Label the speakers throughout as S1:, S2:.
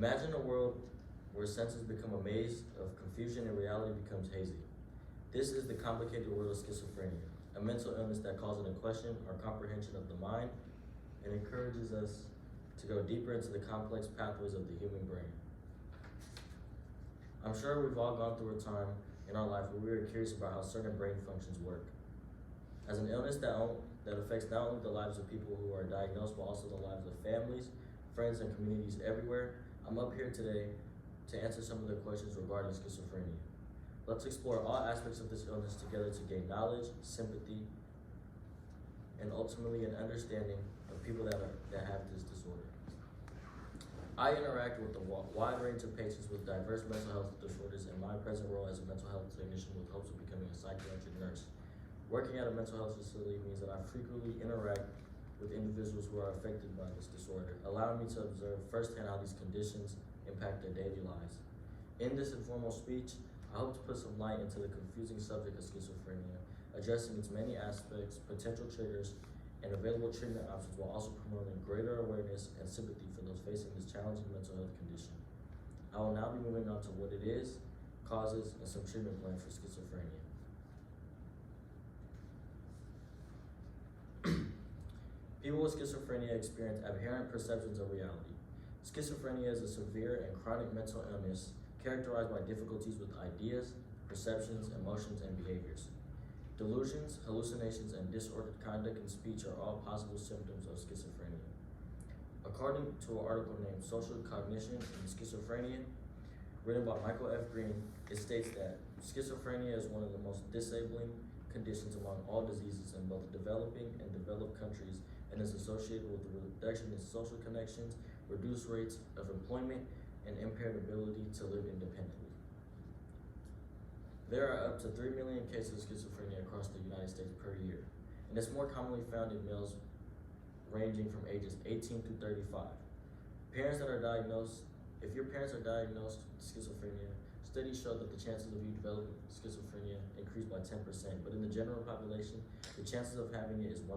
S1: Imagine a world where senses become a maze of confusion and reality becomes hazy. This is the complicated world of schizophrenia, a mental illness that calls into question our comprehension of the mind and encourages us to go deeper into the complex pathways of the human brain. I'm sure we've all gone through a time in our life where we are curious about how certain brain functions work. As an illness that affects not only the lives of people who are diagnosed, but also the lives of families, friends, and communities everywhere, I'm up here today to answer some of the questions regarding schizophrenia. Let's explore all aspects of this illness together to gain knowledge, sympathy, and ultimately an understanding of people that have this disorder. I interact with a wide range of patients with diverse mental health disorders in my present role as a mental health technician with hopes of becoming a psychiatric nurse. Working at a mental health facility means that I frequently interact with individuals who are affected by this disorder, allowing me to observe firsthand how these conditions impact their daily lives. In this informal speech, I hope to put some light into the confusing subject of schizophrenia, addressing its many aspects, potential triggers, and available treatment options while also promoting greater awareness and sympathy for those facing this challenging mental health condition. I will now be moving on to what it is, causes, and some treatment plans for schizophrenia. People with schizophrenia experience aberrant perceptions of reality. Schizophrenia is a severe and chronic mental illness characterized by difficulties with ideas, perceptions, emotions, and behaviors. Delusions, hallucinations, and disordered conduct and speech are all possible symptoms of schizophrenia. According to an article named Social Cognition and Schizophrenia, written by Michael F. Green, it states that schizophrenia is one of the most disabling conditions among all diseases in both developing and developed countries and is associated with a reduction in social connections, reduced rates of employment, and impaired ability to live independently. There are up to 3 million cases of schizophrenia across the United States per year, and it's more commonly found in males ranging from ages 18 to 35. If your parents are diagnosed with schizophrenia, studies show that the chances of you developing schizophrenia increase by 10%, but in the general population, the chances of having it is 1%.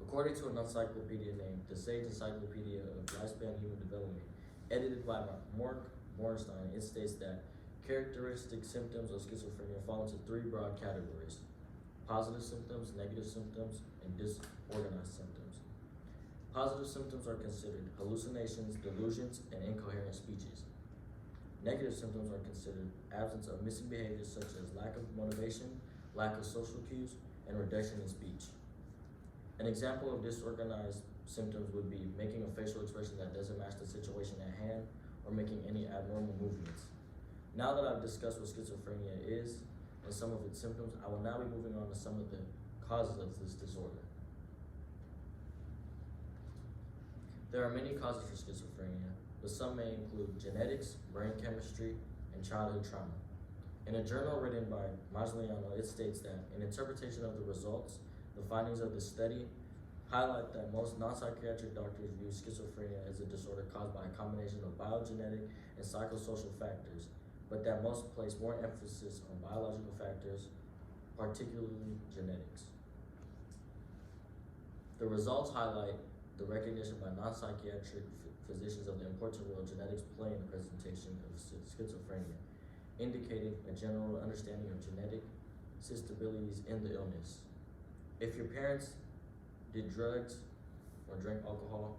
S1: According to an encyclopedia named the Saige Encyclopedia of Lifespan Human Development, edited by Mark Bornstein, it states that characteristic symptoms of schizophrenia fall into 3 broad categories: positive symptoms, negative symptoms, and disorganized symptoms. Positive symptoms are considered hallucinations, delusions, and incoherent speeches. Negative symptoms are considered absence of missing behaviors such as lack of motivation, lack of social cues, and reduction in speech. An example of disorganized symptoms would be making a facial expression that doesn't match the situation at hand or making any abnormal movements. Now that I've discussed what schizophrenia is and some of its symptoms, I will now be moving on to some of the causes of this disorder. There are many causes for schizophrenia, but some may include genetics, brain chemistry, and childhood trauma. In a journal written by Masliano, it states that an interpretation of the results, the findings of the study, highlight that most non-psychiatric doctors view schizophrenia as a disorder caused by a combination of biogenetic and psychosocial factors, but that most place more emphasis on biological factors, particularly genetics. The results highlight the recognition by non-psychiatric physicians of the important role genetics play in the presentation of schizophrenia, indicating a general understanding of genetic susceptibilities in the illness. If your parents did drugs or drank alcohol,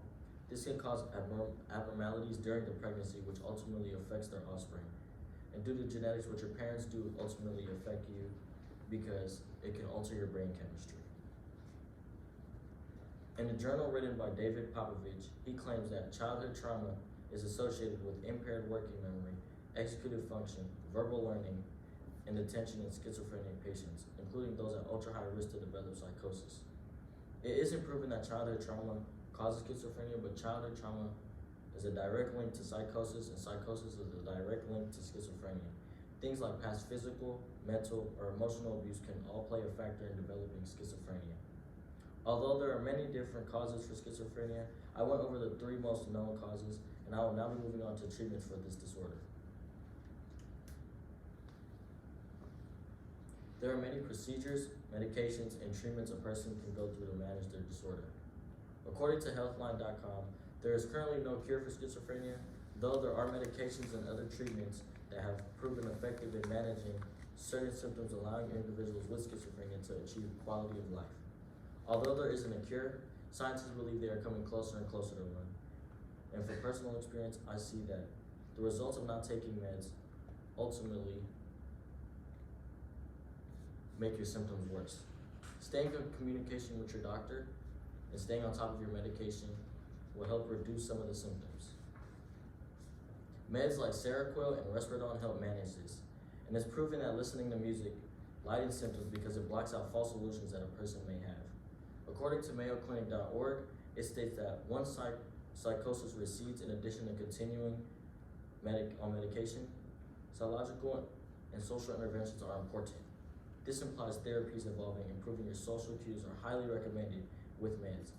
S1: this can cause abnormalities during the pregnancy, which ultimately affects their offspring. And due to genetics, what your parents do ultimately affect you because it can alter your brain chemistry. In a journal written by David Popovich, he claims that childhood trauma is associated with impaired working memory, executive function, verbal learning, and attention in schizophrenic patients, including those at ultra-high risk to develop psychosis. It isn't proven that childhood trauma causes schizophrenia, but childhood trauma is a direct link to psychosis, and psychosis is a direct link to schizophrenia. Things like past physical, mental, or emotional abuse can all play a factor in developing schizophrenia. Although there are many different causes for schizophrenia, I went over the 3 most known causes, and I will now be moving on to treatments for this disorder. There are many procedures, medications, and treatments a person can go through to manage their disorder. According to Healthline.com, There is currently no cure for schizophrenia, though there are medications and other treatments that have proven effective in managing certain symptoms, allowing individuals with schizophrenia to achieve quality of life. Although there isn't a cure, scientists believe they are coming closer and closer to one. And from personal experience, I see that the results of not taking meds ultimately make your symptoms worse. Staying in communication with your doctor and staying on top of your medication will help reduce some of the symptoms. Meds like Seroquel and Risperidone help manage this, and it's proven that listening to music lightens symptoms because it blocks out false illusions that a person may have. According to MayoClinic.org, it states that once psychosis recedes, in addition to continuing on medication, psychological and social interventions are important. This implies therapies involving improving your social cues are highly recommended with meds.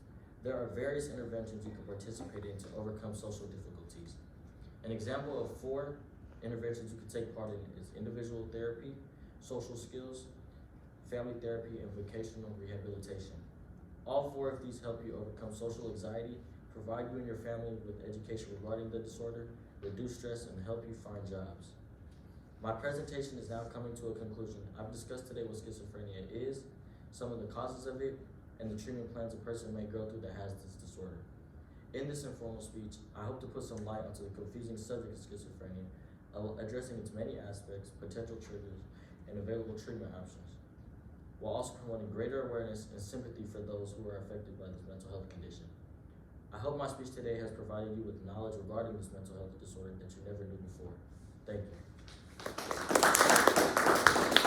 S1: There are various interventions you can participate in to overcome social difficulties. An example of 4 interventions you can take part in is individual therapy, social skills, family therapy, and vocational rehabilitation. All 4 of these help you overcome social anxiety, provide you and your family with education regarding the disorder, reduce stress, and help you find jobs. My presentation is now coming to a conclusion. I've discussed today what schizophrenia is, some of the causes of it, and the treatment plans a person may go through that has this disorder. In this informal speech, I hope to put some light onto the confusing subject of schizophrenia, addressing its many aspects, potential triggers, and available treatment options, while also promoting greater awareness and sympathy for those who are affected by this mental health condition. I hope my speech today has provided you with knowledge regarding this mental health disorder that you never knew before. Thank you.